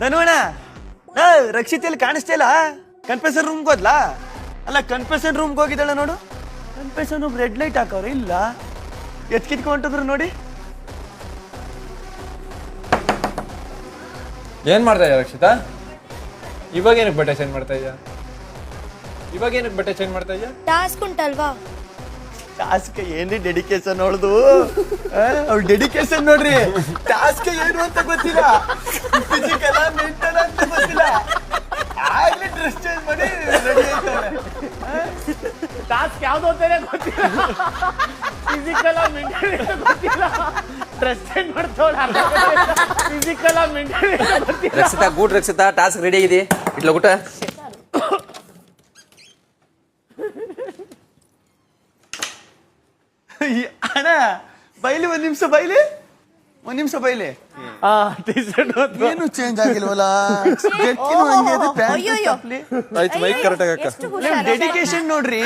ಧನುವಣ ರಕ್ಷಿತೆಯಲ್ಲಿ ಕಾಣಿಸ್ತಾ ಇಲ್ಲ. ಕನ್ಫೆಷನ್ ರೂಮ್ಗೆ ಹೋದ್ಲಾ? ಅಲ್ಲ ಕನ್ಫೆಷನ್ ರೂಮ್ಗೆ ಹೋಗಿದ್ದಾಳೆ ನೋಡು. ಕನ್ಫೆಷನ್ ರೂಮ್ ರೆಡ್ ಲೈಟ್ ಹಾಕವ್ರೆ ಇಲ್ಲ, ಎತ್ಕಿಟ್ಕೊಂಡ್ರು ನೋಡಿ. ಏನ್ ಮಾಡ್ತಾ ಇದೀಯ ರಕ್ಷಿತಾ? ಇವಾಗ ಏನಕ್ಕೆ ಬಟ್ಟೆ ಚೇಂಜ್ ಮಾಡ್ತಾ ಇದೀಯ? ಟಾಸ್ಕ್ ಉಂಟಲ್ವಾ? ಟಾಸ್ಕ್ ಏನ್ರಿ ಡೆಡಿಕೇಶನ್ ನೋಡ್ದು, ಅವ್ಳ ಡೆಡಿಕೇಶನ್ ನೋಡ್ರಿ. ಟಾಸ್ಕ್ ಏನು ಅಂತ ಗೊತ್ತಿಲ್ಲ, ಫಿಸಿಕಲ್ ಮೆಂಟಲ್ ಅಂತ ಗೊತ್ತಿಲ್ಲ, ಆಗ್ಲೇ ಡ್ರೆಸ್ ಚೇಂಜ್ ಮಾಡಿ ರೆಡಿ ಆಯ್ತಾಳೆ. ಟಾಸ್ಕ್ ಯಾವ್ದು ಅಂತಾನೆ ಗೊತ್ತಿಲ್ಲ, ಫಿಸಿಕಲ್ ಮೆಂಟಲ್ ಗೊತ್ತಿಲ್ಲ, ಡ್ರೆಸ್ ಚೇಂಜ್ ಮಾಡ್ತಾವಳ, ಫಿಸಿಕಲ್ ಮೆಂಟಲ್ ಗೊತ್ತಿಲ್ಲ. ರಕ್ಷಿತಾ ಗೂಡ್ ರಕ್ಷಿತಾ ಟಾಸ್ಕ್ ರೆಡಿ ಆಗಿದೆ, ಇಟ್ಲ ಊಟ. ಅಣ್ಣ ಬೈಲಿ, ಒಂದ್ ನಿಮಿಷ ಬೈಲಿ. ಏನು ಚೇಂಜ್ ಆಗಿಲ್ವಲ್ಲ, ಅಯ್ಯಯ್ಯೋ. ಡೆಡಿಕೇಶನ್ ನೋಡ್ರಿ.